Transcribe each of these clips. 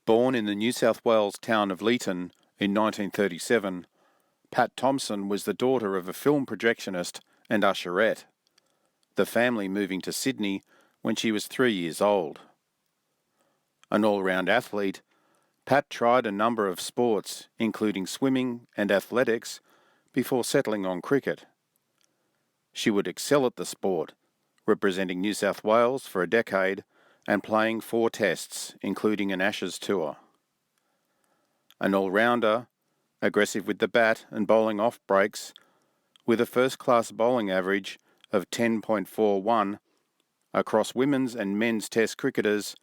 Born in the New South Wales town of Leeton in 1937, Pat Thomson was the daughter of a film projectionist and usherette, the family moving to Sydney when she was 3 years old. An all-round athlete, Pat tried a number of sports, including swimming and athletics, before settling on cricket. She would excel at the sport, representing New South Wales for a decade and playing 4 tests, including an Ashes tour. An all-rounder, aggressive with the bat and bowling off breaks, with a first-class bowling average of 10.41 across women's and men's test cricketers,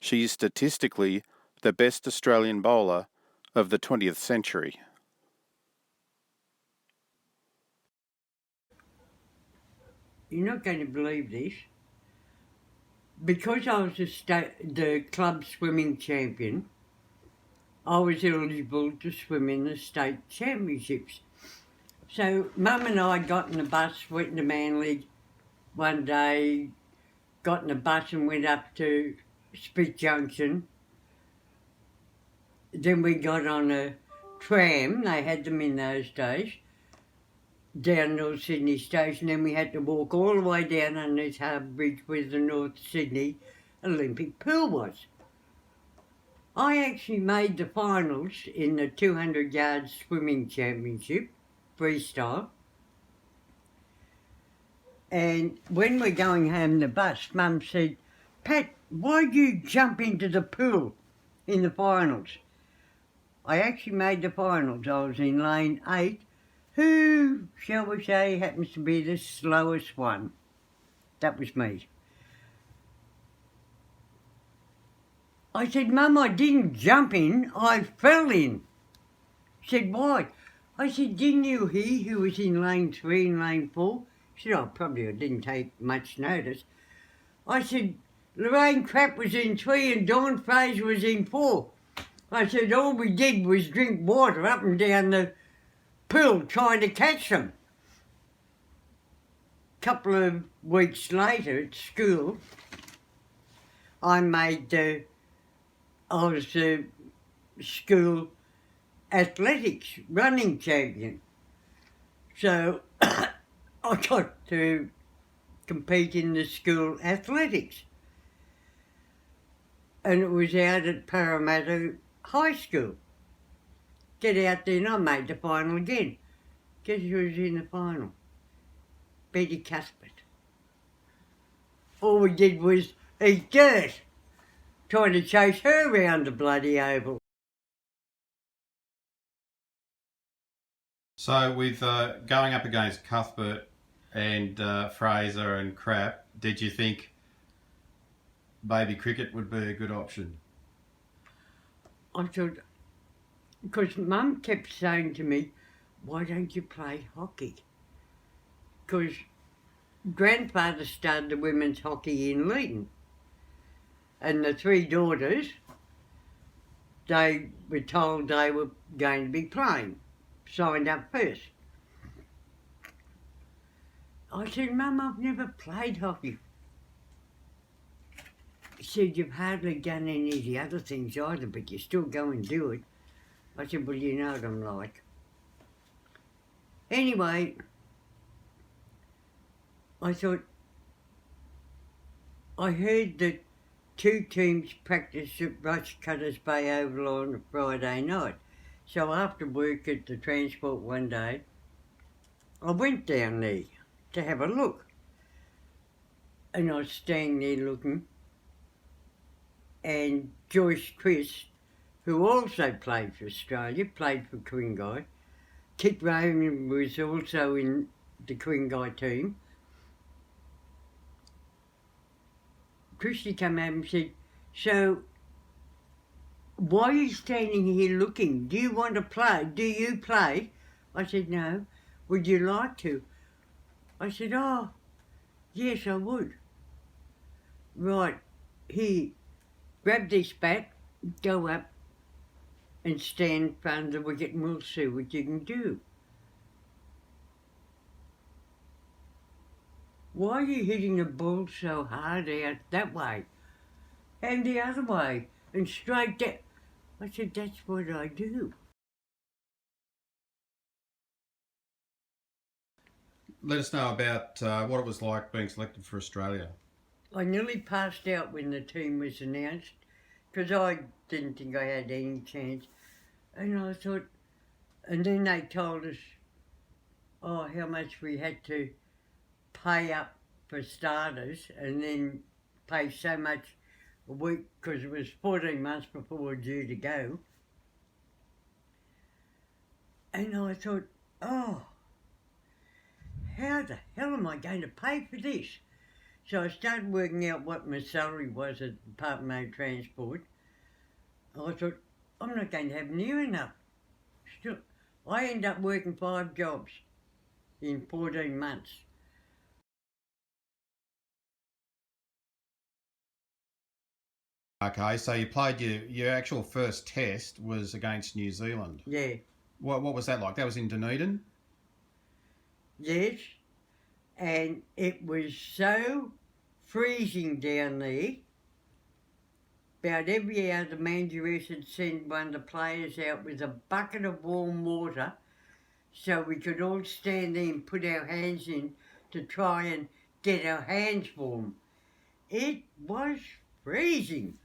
she is statistically the best Australian bowler of the 20th century. You're not going to believe this. Because I was the club swimming champion, I was eligible to swim in the state championships. So Mum and I got in the bus, went to Manly one day, got in the bus and went up to Spit Junction. Then we got on a tram, they had them in those days, down North Sydney Station. Then we had to walk all the way down underneath Harbour Bridge where the North Sydney Olympic pool was. I actually made the finals in the 200-yard swimming championship, freestyle. And when we're going home in the bus, Mum said, "Pat, why'd you jump into the pool in the finals?" I actually made the finals. I was in lane 8. Who, shall we say, happens to be the slowest one? That was me. I said, "Mum, I didn't jump in, I fell in." She said, "Why?" I said, "Didn't you hear who was in lane 3 and lane 4? She said, I didn't take much notice." I said, "Lorraine Crapp was in 3 and Dawn Fraser was in 4. I said, "All we did was drink water up and down the pool trying to catch them." A couple of weeks later at school, I was the school athletics running champion. So I got to compete in the school athletics. And it was out at Parramatta High School. Get out there and I made the final again. Guess who was in the final? Betty Cuthbert. All we did was eat dirt, trying to chase her around the bloody oval. So with going up against Cuthbert and Fraser and Crapp, did you think baby cricket would be a good option? I thought, because Mum kept saying to me, "Why don't you play hockey?" Because Grandfather started the women's hockey in Leeton. And the 3 daughters, they were told they were going to be playing, signed up first. I said, "Mum, I've never played hockey." She said, "You've hardly done any of the other things either, but you still go and do it." I said, "Well, you know what I'm like." Anyway, I thought, I heard that 2 teams practiced at Rushcutters Bay Oval on a Friday night. So after work at the Transport one day, I went down there to have a look. And I was standing there looking, and Joyce Chris, who also played for Australia, played for Quingai. Kit Raymond was also in the Quingai team. Christy came out and said, "So, why are you standing here looking? Do you want to play? Do you play?" I said, "No." "Would you like to?" I said, "Oh, yes, I would." "Right, here, grab this bat, go up and stand in front of the wicket and we'll see what you can do." "Why are you hitting the ball so hard out that way?" "And the other way, and straight down." I said, that's what I do. Let us know about what it was like being selected for Australia. I nearly passed out when the team was announced because I didn't think I had any chance. And I thought, and then they told us, how much we had to pay up for starters and then pay so much a week because it was 14 months before we were due to go. And I thought, oh, how the hell am I going to pay for this? So I started working out what my salary was at Department of Transport. I thought, I'm not going to have near enough. Still, I ended up working 5 jobs in 14 months. Okay, so you played your actual first test was against New Zealand. Yeah. What was that like? That was in Dunedin? Yes. And it was so freezing down there. About every hour the manageress would send one of the players out with a bucket of warm water so we could all stand there and put our hands in to try and get our hands warm. It was freezing.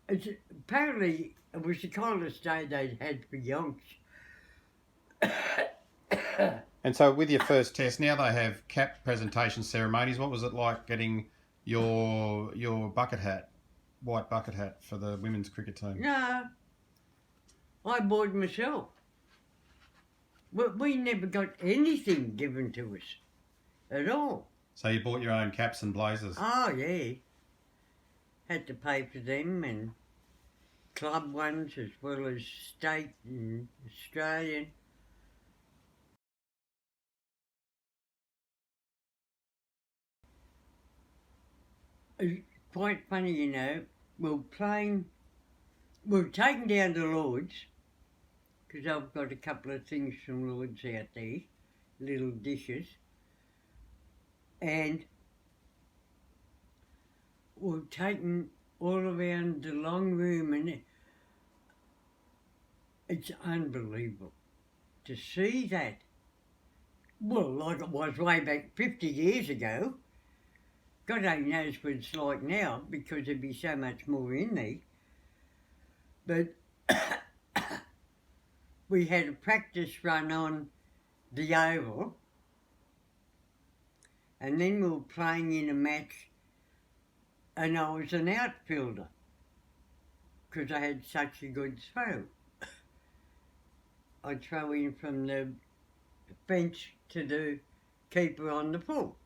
Apparently it was the coldest day they'd had for yonks. And so with your first test, now they have cap presentation ceremonies. What was it like getting your bucket hat, white bucket hat for the women's cricket team? No, I bought myself. We never got anything given to us at all. So you bought your own caps and blazers? Oh, yeah. Had to pay for them and club ones as well as state and Australian. It's quite funny, you know. We were taken down to Lord's because I've got a couple of things from Lord's out there, little dishes. And we're taken all around the long room and it's unbelievable to see that. Well, like it was way back 50 years ago. God only knows what it's like now because there'd be so much more in there. But we had a practice run on the oval and then we were playing in a match and I was an outfielder because I had such a good throw. I'd throw in from the bench to the keeper on the full.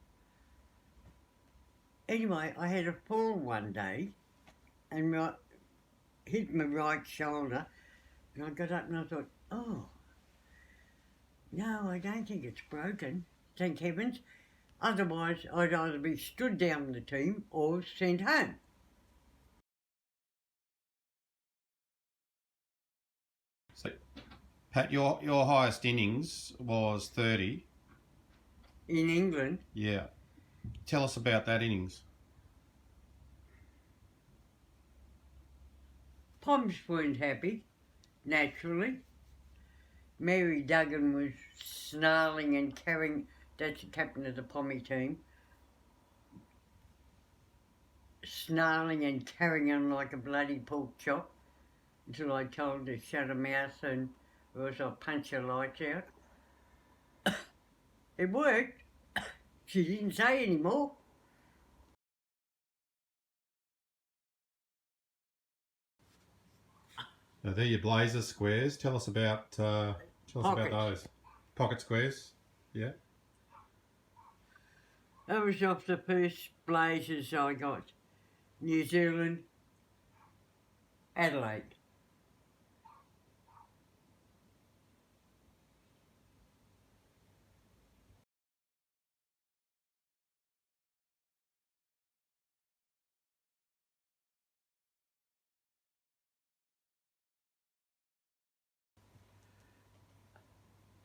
Anyway, I had a fall one day and hit my right shoulder and I got up and I thought, oh, no, I don't think it's broken, thank heavens. Otherwise, I'd either be stood down with the team or sent home. So, Pat, your highest innings was 30. In England? Yeah. Tell us about that innings. Poms weren't happy, naturally. Mary Duggan was snarling and carrying, that's the captain of the Pommy team, snarling and carrying on like a bloody pork chop until I told her to shut her mouth and or else I'll punch her lights out. It worked. She didn't say any more. Now, they're your blazer squares. Tell us about those. Pocket squares. Yeah. That was off the first blazers I got. New Zealand, Adelaide.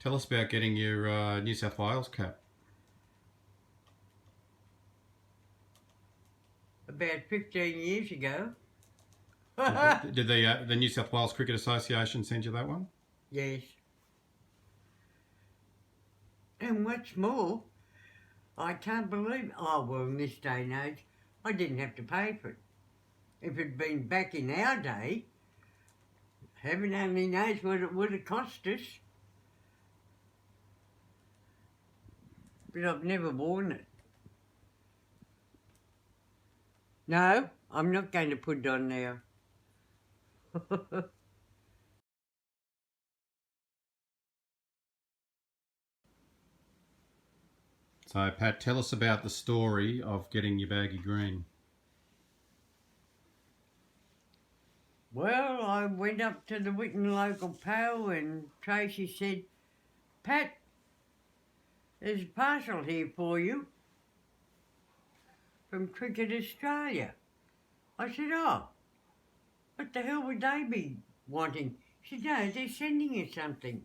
Tell us about getting your New South Wales cap. About 15 years ago. Did the New South Wales Cricket Association send you that one? Yes. And what's more, I can't believe, oh well, in this day and age, I didn't have to pay for it. If it'd been back in our day, heaven only knows what it would have cost us. But I've never worn it. No, I'm not going to put it on now. So, Pat, tell us about the story of getting your baggy green. Well, I went up to the Witten local PO and Tracy said, Pat, there's a parcel here for you from Cricket Australia. I said, oh, what the hell would they be wanting? She said, no, they're sending you something.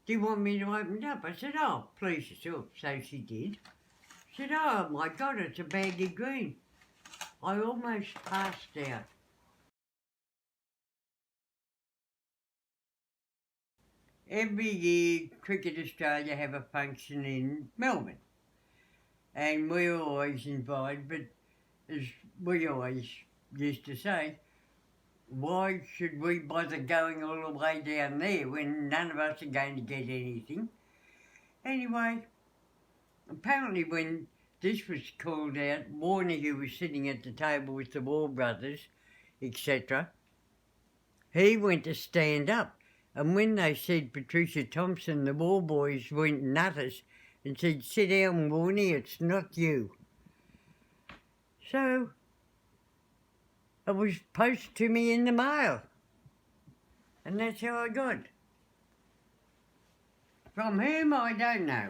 Do you want me to open it up? I said, oh, please yourself. So she did. She said, oh my God, it's a Baggy Green. I almost passed out. Every year, Cricket Australia have a function in Melbourne. And we're always invited, but as we always used to say, why should we bother going all the way down there when none of us are going to get anything? Anyway, apparently when this was called out, Warner, who was sitting at the table with the War brothers, etc., he went to stand up. And when they said Patricia Thomson, the War boys went nutters and said, sit down, Warnie, it's not you. So it was posted to me in the mail. And that's how I got. From whom, I don't know.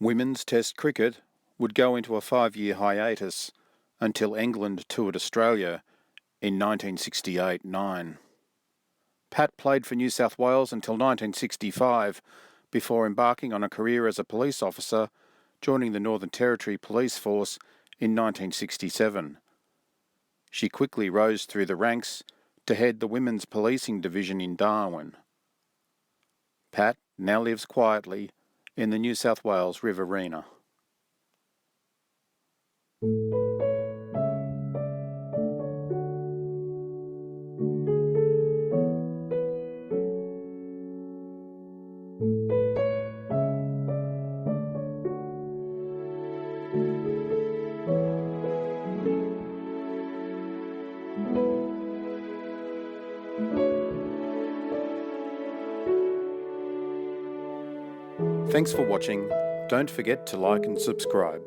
Women's Test cricket would go into a 5-year hiatus until England toured Australia in 1968-9. Pat played for New South Wales until 1965 before embarking on a career as a police officer, joining the Northern Territory Police Force in 1967. She quickly rose through the ranks to head the Women's Policing Division in Darwin. Pat now lives quietly in the New South Wales Riverina. Thanks for watching. Don't forget to like and subscribe.